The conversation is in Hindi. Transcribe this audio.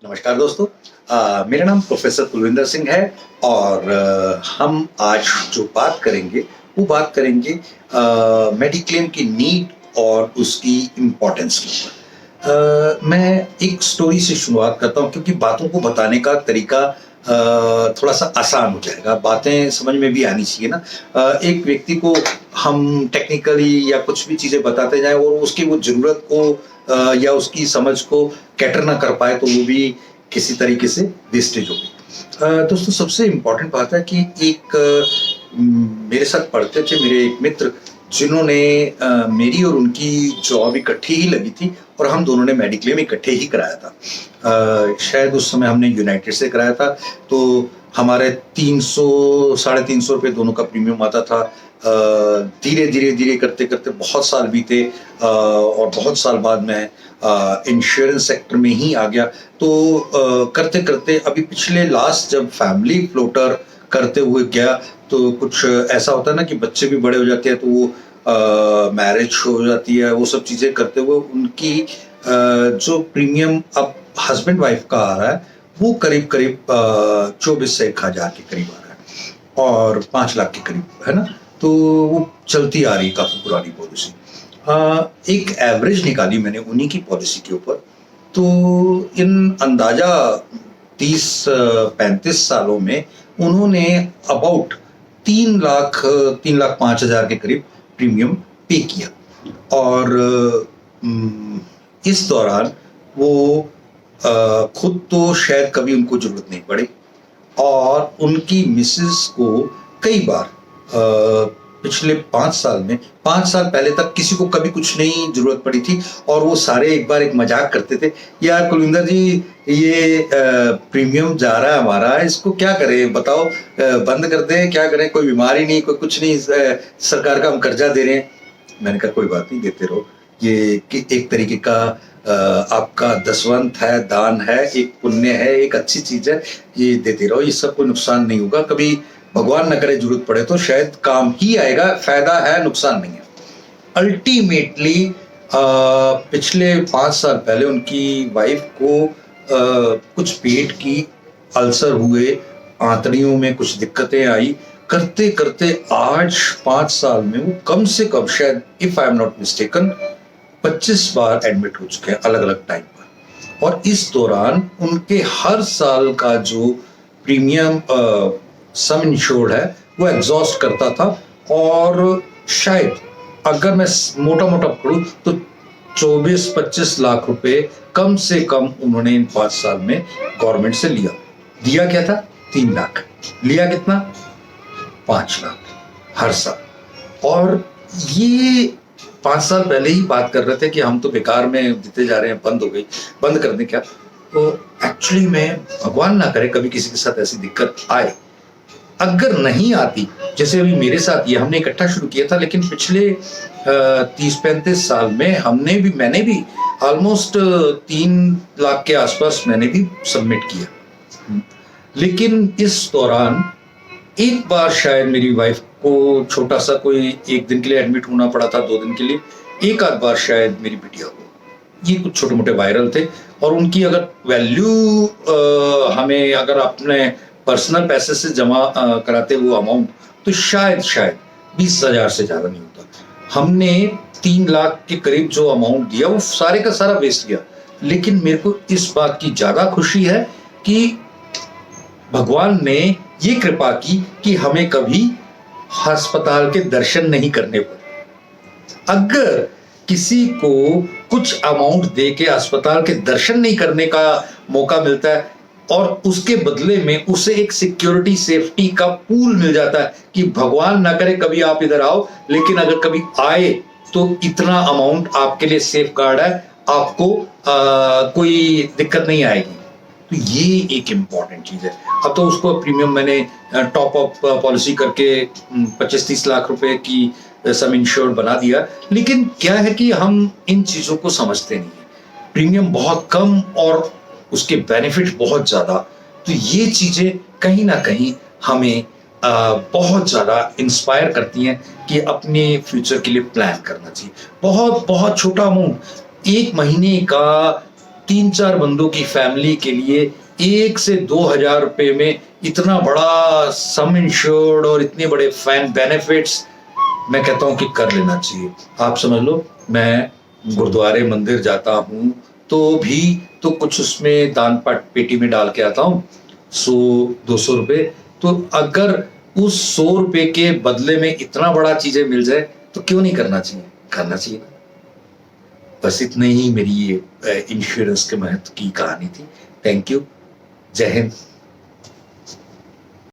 नमस्कार दोस्तों। मेरा नाम प्रोफेसर कुलविंदर सिंह है और हम आज जो बात करेंगे वो बात करेंगे मेडिक्लेम की नीड और उसकी इम्पोर्टेंस के ऊपर। मैं एक स्टोरी से शुरुआत करता हूँ क्योंकि बातों को बताने का तरीका थोड़ा सा आसान हो जाएगा, बातें समझ में भी आनी चाहिए ना। एक व्यक्ति को हम टेक्निकली या कुछ भी चीज़ें बताते जाएं और उसकी वो ज़रूरत को या उसकी समझ को कैटर ना कर पाए तो वो भी किसी तरीके से वेस्टेज होगी। दोस्तों, सबसे इम्पोर्टेंट बात है कि एक मेरे साथ पढ़ते थे मेरे एक मित्र, जिन्होंने मेरी और उनकी जॉब इकट्ठी ही लगी थी और हम दोनों ने मेडिक्लेम इकट्ठे ही कराया था। शायद उस समय हमने यूनाइटेड से कराया था, तो हमारे 300 साढ़े 300 रुपये दोनों का प्रीमियम आता था। धीरे धीरे धीरे करते करते बहुत साल बीते और बहुत साल बाद मैं इंश्योरेंस सेक्टर में ही आ गया। तो करते करते अभी पिछले लास्ट जब फैमिली फ्लोटर करते हुए गया तो कुछ ऐसा होता है ना कि बच्चे भी बड़े हो जाते हैं, तो वो मैरिज हो जाती है, वो सब चीज़ें करते हुए उनकी जो प्रीमियम अब हस्बैंड वाइफ का आ रहा है वो करीब करीब 24 से 1,000 के करीब आ रहा है और 5 लाख के करीब, है ना। तो वो चलती आ रही काफ़ी पुरानी पॉलिसी। एक एवरेज निकाली मैंने उन्हीं की पॉलिसी के ऊपर, तो इन अंदाजा 30-35 सालों में उन्होंने अबाउट 3 लाख 5,000 के करीब प्रीमियम पे किया। और इस दौरान वो खुद तो शायद कभी उनको जरूरत नहीं पड़ी और उनकी मिसेस को कई बार पिछले 5 साल में, 5 साल पहले तक किसी को कभी कुछ नहीं जरूरत पड़ी थी और वो सारे एक बार एक मजाक करते थे, यार कुलविंदर जी ये प्रीमियम जा रहा है हमारा, इसको क्या करें बताओ, बंद कर दें, क्या करें, कोई बीमारी नहीं, कोई कुछ नहीं, सरकार का हम कर्जा दे रहे हैं। मैंने कहा कोई बात नहीं, देते रहो, ये एक तरीके का आपका दसवंत है, दान है, एक पुण्य है, एक अच्छी चीज है, ये देते रहो, ये सब कोई नुकसान नहीं होगा, कभी भगवान न करे जरूरत पड़े तो शायद काम ही आएगा, फायदा है, नुकसान नहीं है। अल्टीमेटली पिछले 5 साल पहले उनकी वाइफ को कुछ पेट की अल्सर हुए, आंतड़ियों में कुछ दिक्कतें आई, करते करते आज 5 साल में वो कम से कम शायद, if I am not mistaken, 25 bar admit हो चुके हैं अलग अलग टाइम पर। और इस दौरान उनके हर साल का जो प्रीमियम सम इंश्योर्ड है वो एग्जॉस्ट करता था और शायद अगर मैं मोटा मोटा पकड़ूं तो 24-25 लाख रुपए कम से कम उन्होंने इन 5 साल में गवर्नमेंट से लिया। दिया क्या था? 3 लाख। लिया कितना? 5 लाख हर साल। और ये 5 साल पहले ही बात कर रहे थे कि हम तो बेकार में देते जा रहे हैं, बंद हो गई, बंद कर दें क्या? तो एक्चुअली में भगवान ना करे कभी किसी के साथ ऐसी दिक्कत आए, अगर नहीं आती, जैसे अभी मेरे साथ ये हमने इकट्ठा शुरू किया था, लेकिन पिछले 30-35 साल में मैंने भी ऑलमोस्ट 3 लाख के आसपास मैंने भी सबमिट किया। लेकिन इस दौरान एक बार शायद मेरी वाइफ को छोटा सा कोई 1 दिन के लिए एडमिट होना पड़ा था, 2 दिन के लिए, एक आध बार शायद मेरी बिटिया को, ये कुछ छोटे मोटे वायरल थे और उनकी अगर वैल्यू हमें अगर अपने पर्सनल पैसे से जमा कराते वो अमाउंट तो शायद 20,000 से ज्यादा नहीं होता। हमने 3 लाख के करीब जो अमाउंट दिया वो सारे का सारा वेस्ट गया। लेकिन मेरे को इस बात की ज्यादा खुशी है कि भगवान ने ये कृपा की कि हमें कभी अस्पताल के दर्शन नहीं करने पड़े। अगर किसी को कुछ अमाउंट दे के अस्पताल के दर्शन नहीं करने का मौका मिलता है और उसके बदले में उसे एक सिक्योरिटी सेफ्टी का पूल मिल जाता है कि भगवान ना करे कभी आप इधर आओ, लेकिन अगर कभी आए तो इतना अमाउंट आपके लिए सेफ गार्ड है, आपको कोई दिक्कत नहीं आएगी। तो ये एक इम्पॉर्टेंट चीज है। अब तो उसको प्रीमियम मैंने टॉप अप पॉलिसी करके 25-30 लाख रुपए की सम इंश्योर्ड बना दिया। लेकिन क्या है कि हम इन चीजों को समझते नहीं है, प्रीमियम बहुत कम और उसके बेनिफिट बहुत ज्यादा। तो ये चीजें कहीं ना कहीं हमें बहुत ज्यादा इंस्पायर करती हैं कि अपने फ्यूचर के लिए प्लान करना चाहिए। बहुत बहुत छोटा अमाउंट, 1 महीने का 3-4 बंदों की फैमिली के लिए 1 से 2,000 रुपए में इतना बड़ा सम इंश्योर्ड और इतने बड़े फैन बेनिफिट्स, मैं कहता हूं कि कर लेना चाहिए। आप समझ लो, मैं गुरुद्वारे मंदिर जाता हूं तो भी तो कुछ उसमें दान पेटी में डाल के आता हूं, 100-200 रुपए। तो अगर उस 100 रुपए के बदले में इतना बड़ा चीजें मिल जाए तो क्यों नहीं करना चाहिए? करना चाहिए। बस इतने ही मेरी ये इंश्योरेंस के महत्व की कहानी थी। Thank you. जय हिंद।